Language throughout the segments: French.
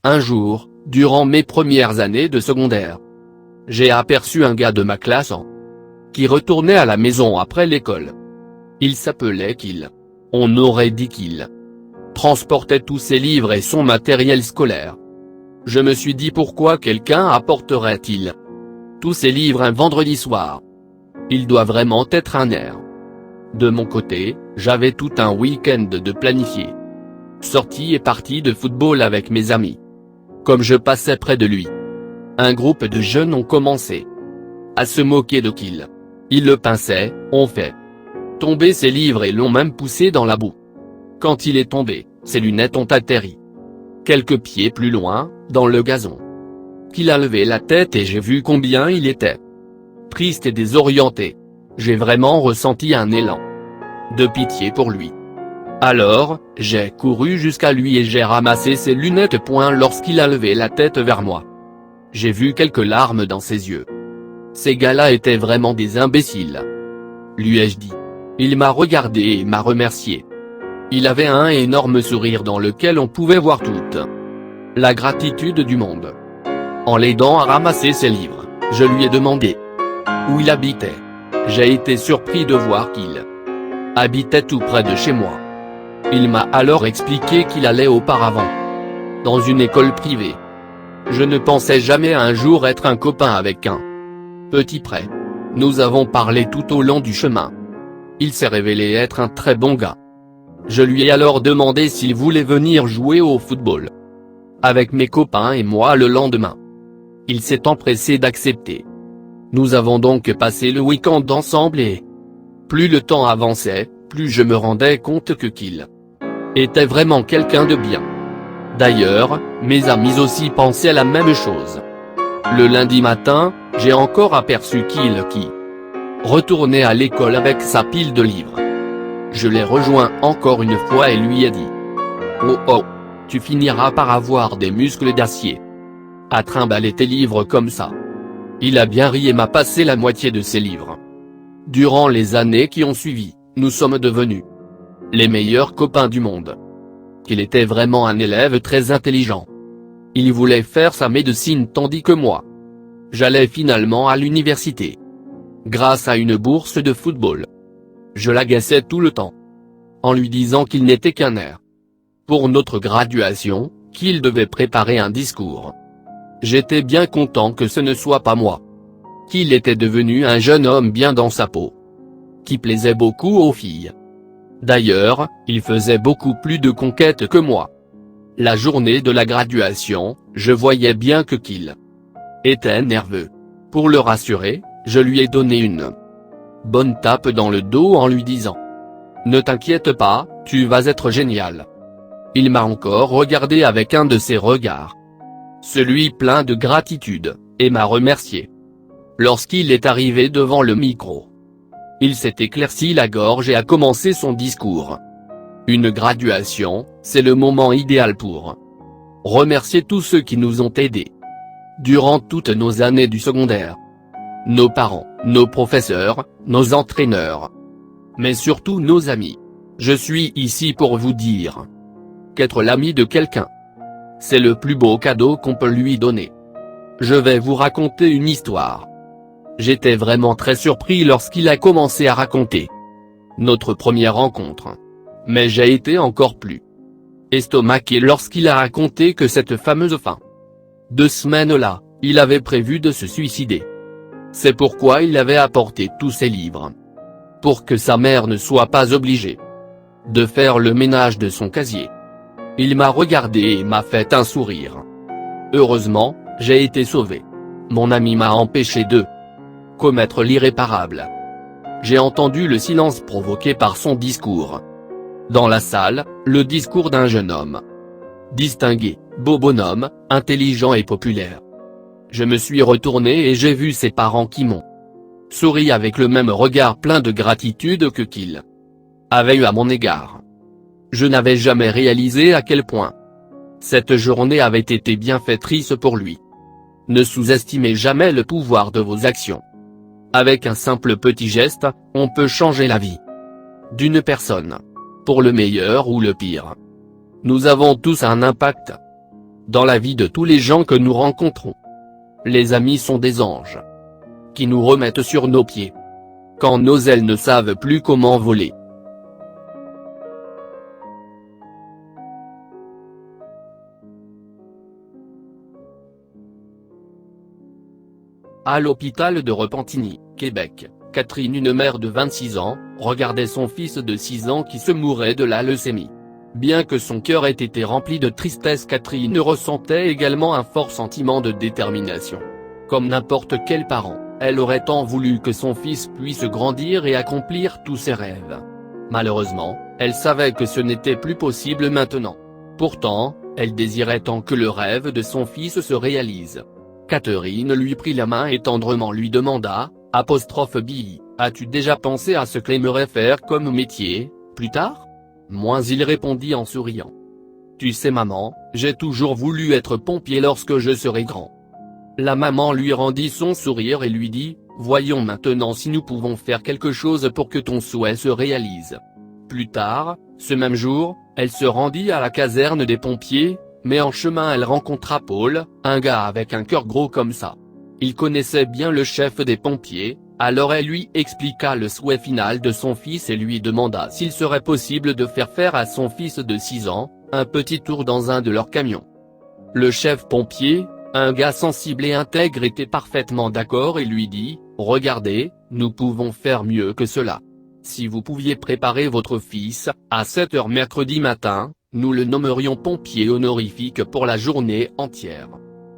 Un jour, durant mes premières années de secondaire, j'ai aperçu un gars de ma classe qui retournait à la maison après l'école. Il s'appelait Qu'il. On aurait dit qu'il transportait tous ses livres et son matériel scolaire. Je me suis dit pourquoi quelqu'un apporterait-il tous ses livres un vendredi soir? Il doit vraiment être un air. De mon côté, j'avais tout un week-end de planifié. Sortie et partie de football avec mes amis. Comme je passais près de lui, un groupe de jeunes ont commencé à se moquer de Qu'il. Ils le pinçaient, ont fait tomber ses livres et l'ont même poussé dans la boue. Quand il est tombé, ses lunettes ont atterri quelques pieds plus loin, dans le gazon. Qu'il a levé la tête et j'ai vu combien il était triste et désorienté. J'ai vraiment ressenti un élan de pitié pour lui. Alors, j'ai couru jusqu'à lui et j'ai ramassé ses lunettes. Lorsqu'il a levé la tête vers moi, j'ai vu quelques larmes dans ses yeux. Ces gars-là étaient vraiment des imbéciles, lui ai-je dit. Il m'a regardé et m'a remercié. Il avait un énorme sourire dans lequel on pouvait voir toute la gratitude du monde. En l'aidant à ramasser ses livres, je lui ai demandé où il habitait. J'ai été surpris de voir qu'il habitait tout près de chez moi. Il m'a alors expliqué qu'il allait auparavant dans une école privée. Je ne pensais jamais un jour être un copain avec un petit prêt. Nous avons parlé tout au long du chemin. Il s'est révélé être un très bon gars. Je lui ai alors demandé s'il voulait venir jouer au football avec mes copains et moi le lendemain. Il s'est empressé d'accepter. Nous avons donc passé le week-end ensemble et plus le temps avançait, plus je me rendais compte que Qu'il était vraiment quelqu'un de bien. D'ailleurs, mes amis aussi pensaient la même chose. Le lundi matin, j'ai encore aperçu Qu'il qui retournait à l'école avec sa pile de livres. Je l'ai rejoint encore une fois et lui ai dit « Oh oh, tu finiras par avoir des muscles d'acier à trimballer tes livres comme ça. » Il a bien ri et m'a passé la moitié de ses livres. Durant les années qui ont suivi, nous sommes devenus les meilleurs copains du monde. Qu'il était vraiment un élève très intelligent. Il voulait faire sa médecine tandis que moi, j'allais finalement à l'université. Grâce à une bourse de football. Je l'agaçais tout le temps, en lui disant qu'il n'était qu'un air. Pour notre graduation, qu'il devait préparer un discours. J'étais bien content que ce ne soit pas moi. Qu'il était devenu un jeune homme bien dans sa peau, qui plaisait beaucoup aux filles. D'ailleurs, il faisait beaucoup plus de conquêtes que moi. La journée de la graduation, je voyais bien que Qu'il était nerveux. Pour le rassurer, je lui ai donné une bonne tape dans le dos en lui disant « Ne t'inquiète pas, tu vas être génial ». Il m'a encore regardé avec un de ses regards, celui plein de gratitude, et m'a remercié. Lorsqu'il est arrivé devant le micro, il s'est éclairci la gorge et a commencé son discours. Une graduation, c'est le moment idéal pour remercier tous ceux qui nous ont aidés durant toutes nos années du secondaire. Nos parents, nos professeurs, nos entraîneurs. Mais surtout nos amis. Je suis ici pour vous dire qu'être l'ami de quelqu'un, c'est le plus beau cadeau qu'on peut lui donner. Je vais vous raconter une histoire. J'étais vraiment très surpris lorsqu'il a commencé à raconter notre première rencontre. Mais j'ai été encore plus estomaqué lorsqu'il a raconté que cette fameuse fin de semaine-là, il avait prévu de se suicider. C'est pourquoi il avait apporté tous ses livres. Pour que sa mère ne soit pas obligée de faire le ménage de son casier. Il m'a regardé et m'a fait un sourire. Heureusement, j'ai été sauvé. Mon ami m'a empêché de commettre l'irréparable. J'ai entendu le silence provoqué par son discours. Dans la salle, le discours d'un jeune homme distingué, beau bonhomme, intelligent et populaire. Je me suis retourné et j'ai vu ses parents qui m'ont souri avec le même regard plein de gratitude que Qu'il avait eu à mon égard. Je n'avais jamais réalisé à quel point cette journée avait été bienfaitrice pour lui. Ne sous-estimez jamais le pouvoir de vos actions. Avec un simple petit geste, on peut changer la vie d'une personne, pour le meilleur ou le pire. Nous avons tous un impact dans la vie de tous les gens que nous rencontrons. Les amis sont des anges qui nous remettent sur nos pieds quand nos ailes ne savent plus comment voler. À l'hôpital de Repentigny, Québec, Catherine, une mère de 26 ans, regardait son fils de 6 ans qui se mourait de la leucémie. Bien que son cœur ait été rempli de tristesse, Catherine ressentait également un fort sentiment de détermination. Comme n'importe quel parent, elle aurait tant voulu que son fils puisse grandir et accomplir tous ses rêves. Malheureusement, elle savait que ce n'était plus possible maintenant. Pourtant, elle désirait tant que le rêve de son fils se réalise. Catherine lui prit la main et tendrement lui demanda, Billy, as-tu déjà pensé à ce que j'aimerais faire comme métier, plus tard ? Moins, il répondit en souriant. Tu sais maman, j'ai toujours voulu être pompier lorsque je serai grand. La maman lui rendit son sourire et lui dit, voyons maintenant si nous pouvons faire quelque chose pour que ton souhait se réalise. Plus tard, ce même jour, elle se rendit à la caserne des pompiers, mais en chemin elle rencontra Paul, un gars avec un cœur gros comme ça. Il connaissait bien le chef des pompiers, alors elle lui expliqua le souhait final de son fils et lui demanda s'il serait possible de faire à son fils de 6 ans, un petit tour dans un de leurs camions. Le chef pompier, un gars sensible et intègre, était parfaitement d'accord et lui dit, regardez, nous pouvons faire mieux que cela. Si vous pouviez préparer votre fils, à 7 h mercredi matin, nous le nommerions pompier honorifique pour la journée entière.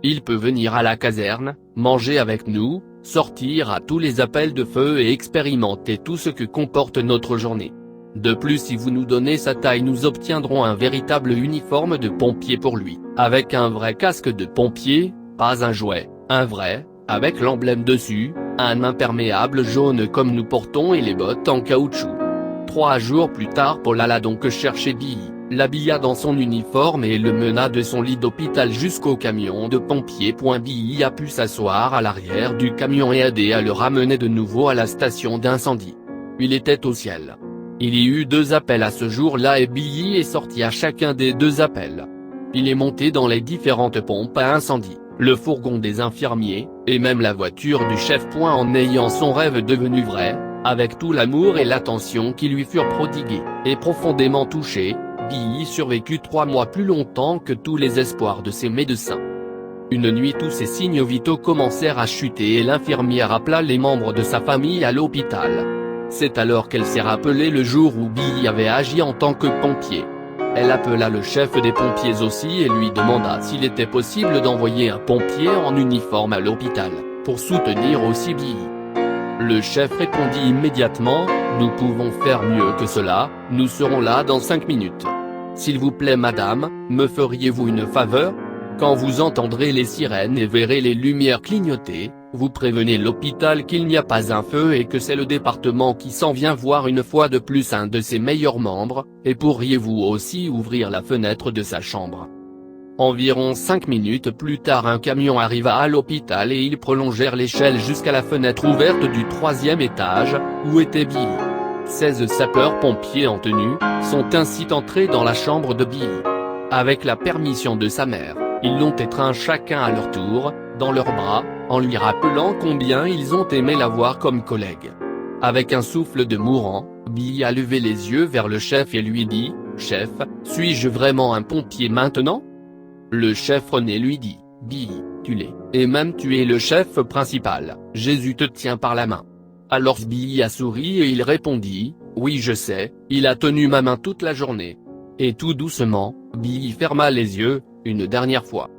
Il peut venir à la caserne, manger avec nous, sortir à tous les appels de feu et expérimenter tout ce que comporte notre journée. De plus, si vous nous donnez sa taille, nous obtiendrons un véritable uniforme de pompier pour lui, avec un vrai casque de pompier, pas un jouet, un vrai, avec l'emblème dessus, un imperméable jaune comme nous portons et les bottes en caoutchouc. 3 jours plus tard, Paul alla donc chercher Billy, l'habilla dans son uniforme et le mena de son lit d'hôpital jusqu'au camion de pompiers. Billy a pu s'asseoir à l'arrière du camion et aider à le ramener de nouveau à la station d'incendie. Il était au ciel. Il y eut 2 appels à ce jour-là et Billy est sorti à chacun des 2 appels. Il est monté dans les différentes pompes à incendie, le fourgon des infirmiers, et même la voiture du chef. En ayant son rêve devenu vrai, avec tout l'amour et l'attention qui lui furent prodigués, et profondément touché, Billy survécut 3 mois plus longtemps que tous les espoirs de ses médecins. Une nuit, tous ses signes vitaux commencèrent à chuter et l'infirmière appela les membres de sa famille à l'hôpital. C'est alors qu'elle s'est rappelé le jour où Billy avait agi en tant que pompier. Elle appela le chef des pompiers aussi et lui demanda s'il était possible d'envoyer un pompier en uniforme à l'hôpital, pour soutenir aussi Billy. Le chef répondit immédiatement, nous pouvons faire mieux que cela, nous serons là dans 5 minutes. S'il vous plaît madame, me feriez-vous une faveur ? Quand vous entendrez les sirènes et verrez les lumières clignoter, vous prévenez l'hôpital qu'il n'y a pas un feu et que c'est le département qui s'en vient voir une fois de plus un de ses meilleurs membres, et pourriez-vous aussi ouvrir la fenêtre de sa chambre ? Environ 5 minutes plus tard, un camion arriva à l'hôpital et ils prolongèrent l'échelle jusqu'à la fenêtre ouverte du 3e étage, où était Billy. 16 sapeurs-pompiers en tenue, sont ainsi entrés dans la chambre de Billy. Avec la permission de sa mère, ils l'ont étreint chacun à leur tour, dans leurs bras, en lui rappelant combien ils ont aimé l'avoir comme collègue. Avec un souffle de mourant, Billy a levé les yeux vers le chef et lui dit, « Chef, suis-je vraiment un pompier maintenant ?» Le chef René lui dit, « Billy, tu l'es, et même tu es le chef principal, Jésus te tient par la main. » Alors Billy a souri et il répondit, « Oui je sais, il a tenu ma main toute la journée. » Et tout doucement, Billy ferma les yeux, une dernière fois.